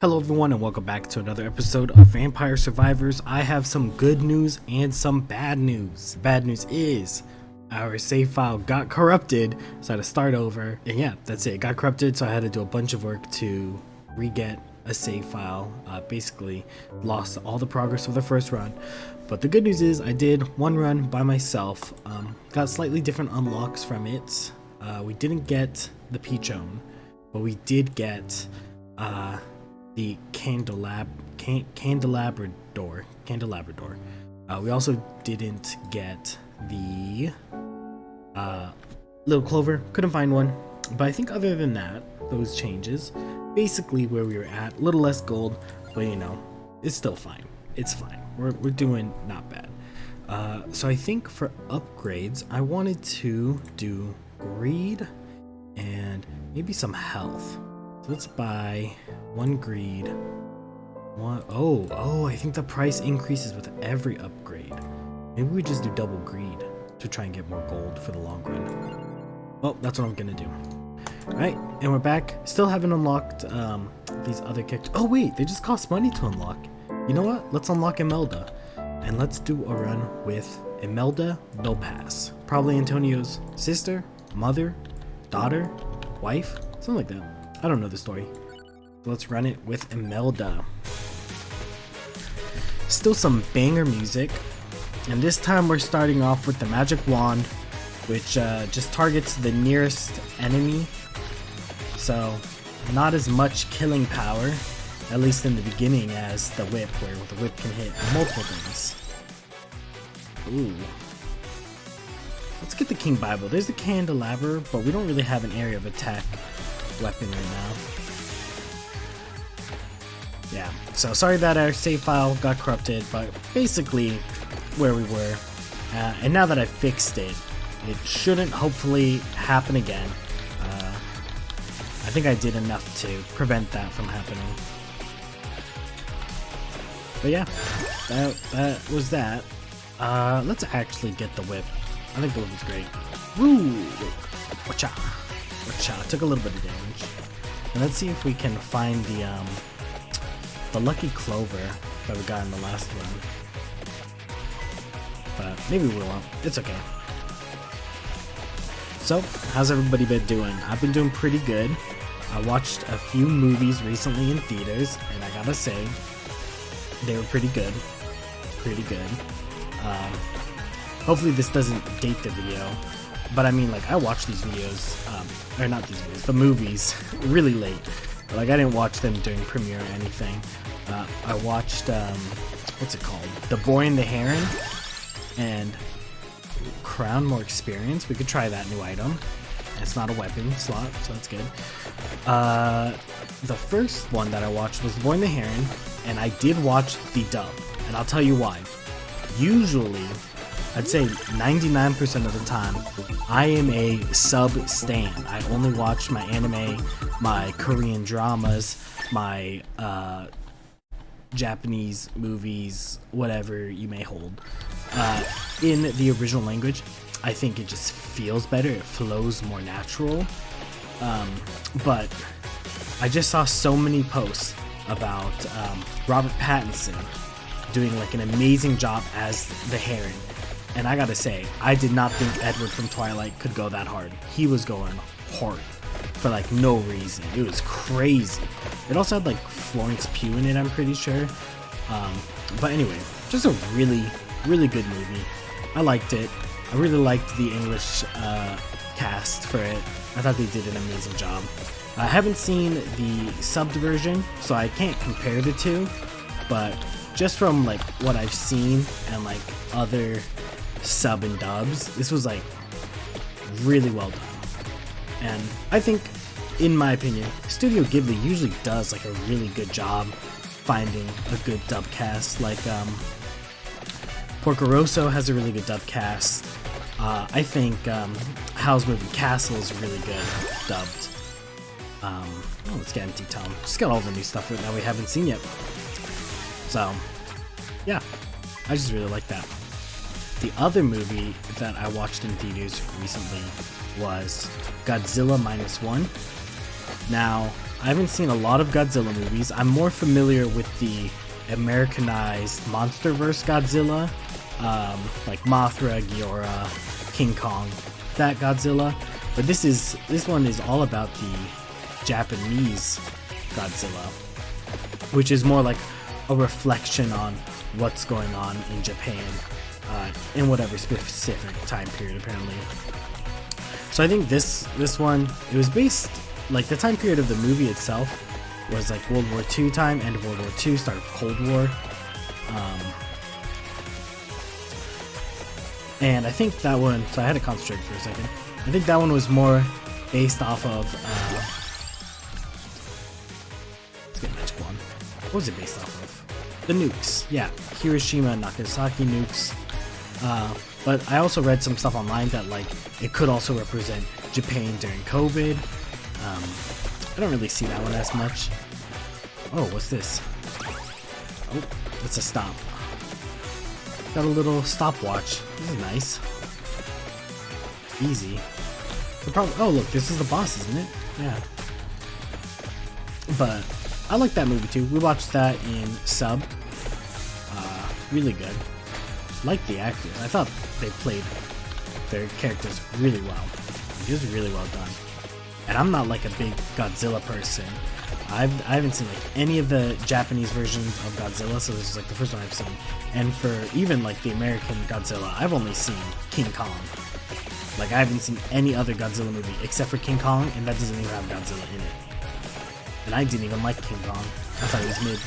Hello everyone and welcome back to another episode of Vampire Survivors. I have some good news and some bad news. The bad news is our save file got corrupted, so I had to start over. And yeah, that's it. It got corrupted, so I had to do a bunch of work to re-get a save file. Basically lost all the progress of the first run. But the good news is I did one run by myself. Got slightly different unlocks from it. We didn't get the Peachone, but we did get the candelabra door. We also didn't get the little clover. Couldn't find one. But I think other than that, those changes, basically where we were at, a little less gold, but you know, it's still fine. It's fine. We're doing not bad. So I think for upgrades, I wanted to do greed and maybe some health. So let's buy one greed. I think the price increases with every upgrade. Maybe we just do double greed to try and get more gold for the long run. Well, that's what I'm gonna do. Alright, and we're back. Still haven't unlocked these other characters. Oh wait, they just cost money to unlock. You know what? Let's unlock Imelda. And let's do a run with Imelda no pass. Probably Antonio's sister, mother, daughter, wife, something like that. I don't know the story. So let's run it with Imelda. Still some banger music. And this time we're starting off with the magic wand, which just targets the nearest enemy. So not as much killing power, at least in the beginning, as the whip, where the whip can hit multiple things. Ooh. Let's get the King Bible. There's the candelabra, but we don't really have an area of attack weapon right now. Yeah, so sorry that our save file got corrupted, but basically where we were. And now that I fixed it, it shouldn't hopefully happen again. I think I did enough to prevent that from happening. But yeah, that was that. Let's actually get the whip. I think the whip is great. Woo! Wacha! Took a little bit of damage. And let's see if we can find the lucky clover that we got in the last one. But maybe we won't. It's okay. So, how's everybody been doing? I've been doing pretty good. I watched a few movies recently in theaters, and I gotta say, they were pretty good. Pretty good. Hopefully this doesn't date the video. But I mean, like, I watched these videos, or not these videos, the movies, really late. Like, I didn't watch them during premiere or anything. I watched, what's it called? The Boy and the Heron, and Crown More Experience. We could try that new item. It's not a weapon slot, so that's good. The first one that I watched was The Boy and the Heron, and I did watch the dub, and I'll tell you why. Usually, I'd say 99% of the time, I am a sub stan. I only watch my anime, my Korean dramas, my Japanese movies, whatever you may hold. In the original language, I think it just feels better. It flows more natural. But I just saw so many posts about Robert Pattinson doing like an amazing job as the Heron. And I gotta say, I did not think Edward from Twilight could go that hard. He was going hard for like no reason. It was crazy. It also had like Florence Pugh in it, I'm pretty sure. But anyway, just a really, really good movie. I liked it. I really liked the English cast for it. I thought they did an amazing job. I haven't seen the subbed version, so I can't compare the two. But just from like what I've seen and like other sub and dubs, this was like really well done. And I think, in my opinion, Studio Ghibli usually does like a really good job finding a good dub cast. Like Porco Rosso has a really good dub cast. I think Howl's Moving Castle is really good dubbed. Let's get Empty Tome. Just got all the new stuff that we haven't seen yet. So yeah, I just really like that. The other movie that I watched in theaters recently was Godzilla -1. Now, I haven't seen a lot of Godzilla movies. I'm more familiar with the Americanized MonsterVerse Godzilla, like Mothra, Ghidorah, King Kong, that Godzilla. But this one is all about the Japanese Godzilla, which is more like a reflection on what's going on in Japan in whatever specific time period, apparently. So I think this one, it was based, like, the time period of the movie itself was like World War II time, end of World War II, start of Cold War. And I think that one, so I had to concentrate for a second. I think that one was more based off of, let's get Magic Wand. What was it based off of? The nukes, yeah, Hiroshima and Nagasaki nukes. But I also read some stuff online that, like, it could also represent Japan during COVID. I don't really see that one as much. Oh, what's this? Oh, it's a stop. Got a little stopwatch. This is nice. Easy. Oh, look, this is the boss, isn't it? Yeah. But I like that movie too. We watched that in sub. Really good. Like the actors. I thought they played their characters really well. It was really well done. And I'm not like a big Godzilla person. I haven't seen like any of the Japanese versions of Godzilla, so this is like the first one I've seen. And for even like the American Godzilla, I've only seen King Kong. Like, I haven't seen any other Godzilla movie except for King Kong, and that doesn't even have Godzilla in it. And I didn't even like King Kong. I thought it was mid.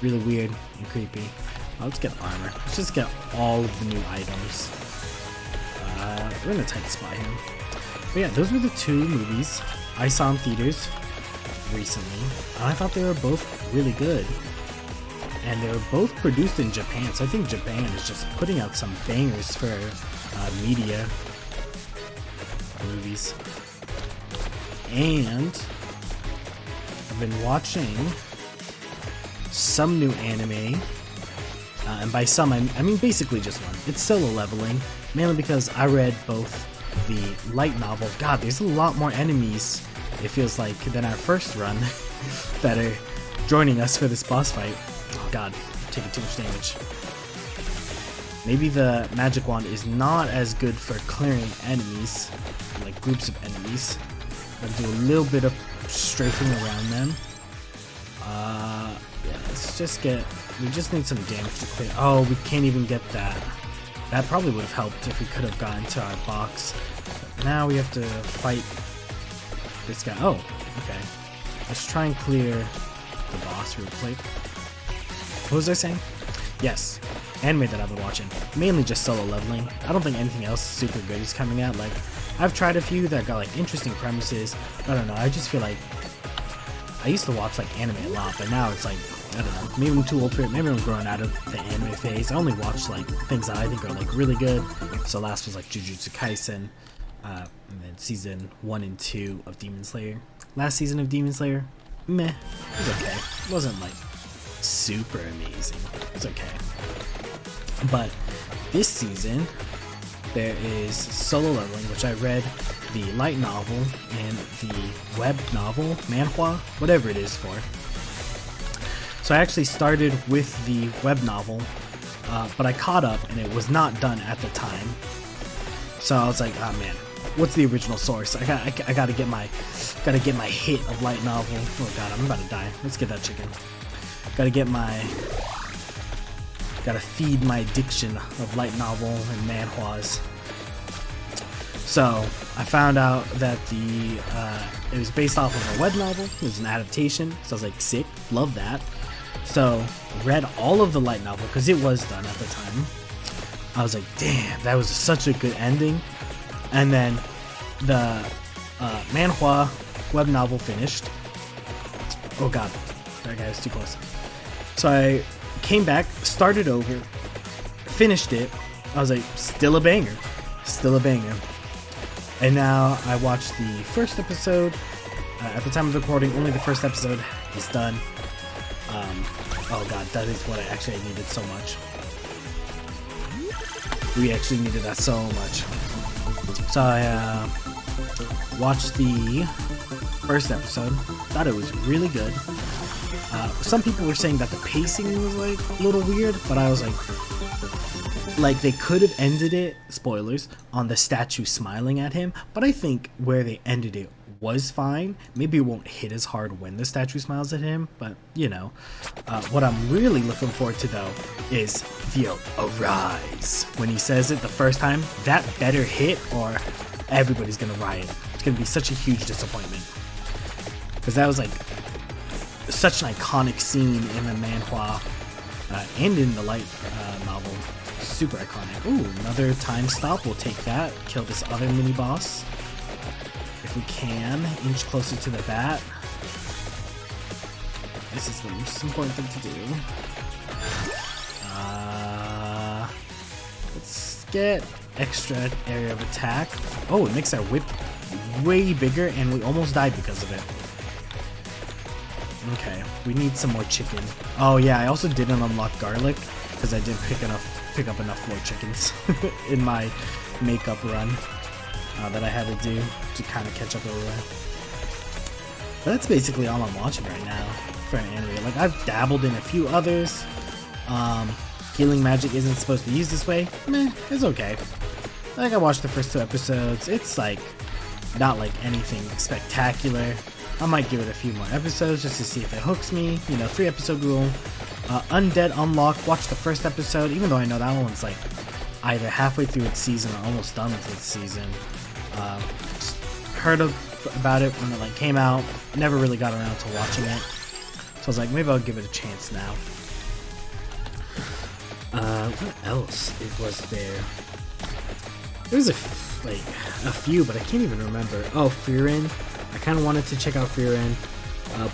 Really weird and creepy. Let's get armor. Let's just get all of the new items. We're in a tight spot here. But yeah, those were the two movies I saw in theaters recently, and I thought they were both really good. And they were both produced in Japan, so I think Japan is just putting out some bangers for media movies. And I've been watching some new anime. And by some, I mean basically just one. It's Solo Leveling, mainly because I read both the light novel. God, there's a lot more enemies, it feels like, than our first run that are joining us for this boss fight. Oh god, I'm taking too much damage. Maybe the Magic Wand is not as good for clearing enemies, like groups of enemies. I'll do a little bit of strafing around them. Yeah, let's just get... We just need some damage to clear. Oh, we can't even get that. That probably would have helped if we could have gotten to our box. But now we have to fight this guy. Oh, okay. Let's try and clear the boss real quick. What was I saying? Yes, anime that I've been watching. Mainly just Solo Leveling. I don't think anything else super good is coming out. Like, I've tried a few that got like interesting premises. I don't know, I just feel like I used to watch like anime a lot, but now it's like, I don't know, maybe I'm too old for it, maybe I'm growing out of the anime phase. I only watch like things that I think are like really good. So last was like Jujutsu Kaisen, and then season 1 and 2 of Demon Slayer. Last season of Demon Slayer, meh, it was okay. It wasn't like super amazing, it was okay. But this season, there is Solo Leveling, which I read the light novel and the web novel, manhwa, whatever it is for. So I actually started with the web novel, but I caught up and it was not done at the time. So I was like, oh man, what's the original source? I gotta get my hit of light novel. Oh god, I'm about to die. Let's get that chicken. Gotta feed my addiction of light novel and manhwas. So I found out that it was based off of a web novel. It was an adaptation. So I was like, sick, love that. So read all of the light novel because it was done at the time. I was like, damn, that was such a good ending. And then the manhwa web novel finished. Oh god, that guy was too close. So I came back, started over, finished it. I was like, still a banger. And now I watched the first episode. At the time of recording, only the first episode is done. Oh god, that is what I needed so much. We actually needed that so much. So I watched the first episode. Thought it was really good. Some people were saying that the pacing was like a little weird, but I was like they could have ended it, spoilers, on the statue smiling at him, but I think where they ended it was fine. Maybe it won't hit as hard when the statue smiles at him, but you know. What I'm really looking forward to though is the arise. When he says it the first time, that better hit or everybody's gonna riot. It's gonna be such a huge disappointment. Because that was like such an iconic scene in the manhwa and in the light novel. Super iconic. Ooh, another time stop. We'll take that. Kill this other mini boss. If we can, inch closer to the bat. This is the most important thing to do. Let's get extra area of attack. Oh, it makes our whip way bigger, and we almost died because of it. Okay, we need some more chicken. Oh yeah, I also didn't unlock garlic because I didn't pick up enough more chickens in my makeup run that I had to do to kind of catch up everywhere. But that's basically all I'm watching right now for an anime. Like, I've dabbled in a few others. Healing magic isn't supposed to be used this way. Meh, it's okay. Like, I watched the first 2 episodes. It's like not like anything spectacular. I might give it a few more episodes just to see if it hooks me. You know, 3 episode rule. Undead Unlock, watch the first episode, even though I know that one's like either halfway through its season or almost done with its season. Just heard about it when it like came out, never really got around to watching it. So I was like, maybe I'll give it a chance now. What else was there? There was a few, but I can't even remember. Oh, Frieren. I kind of wanted to check out Frieren,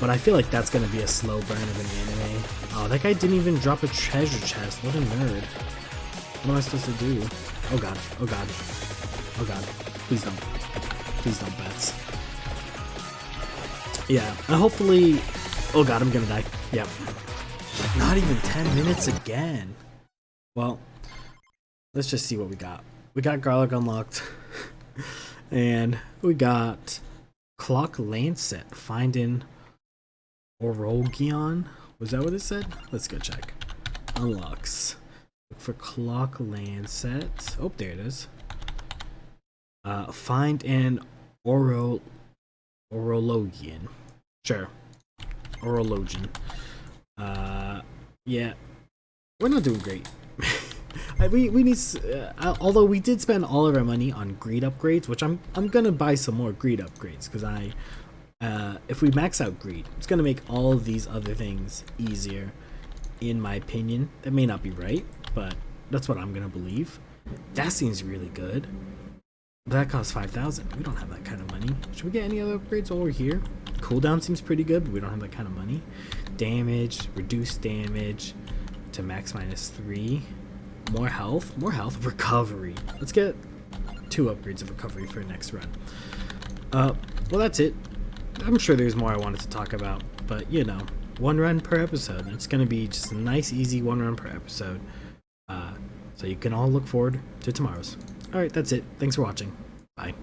but I feel like that's going to be a slow burn of an anime. Oh, that guy didn't even drop a treasure chest. What a nerd. What am I supposed to do? Oh god, oh god, oh god. Please don't. Please don't, bets. Yeah, and hopefully... Oh god, I'm gonna die. Yep. Not even 10 minutes again. Well, let's just see what we got. We got garlic unlocked. And we got Clock Lancet. Finding Orogion. Was that what it said? Let's go check. Unlocks. Look for Clock Lancet. Oh, there it is. Find an Orologian. Sure. Orologian. Yeah. We're not doing great. we need although we did spend all of our money on greed upgrades, which I'm gonna buy some more greed upgrades because if we max out greed, it's gonna make all of these other things easier, in my opinion. That may not be right, but that's what I'm gonna believe. That seems really good. But that costs 5,000. We don't have that kind of money. Should we get any other upgrades while we're here? Cooldown seems pretty good, but we don't have that kind of money. Damage, reduced damage to max -3. More health, recovery. Let's get 2 upgrades of recovery for next run. Well, that's it. I'm sure there's more I wanted to talk about, but you know, 1 run per episode. It's gonna be just a nice, easy 1 run per episode. So you can all look forward to tomorrow's. Alright, that's it. Thanks for watching. Bye.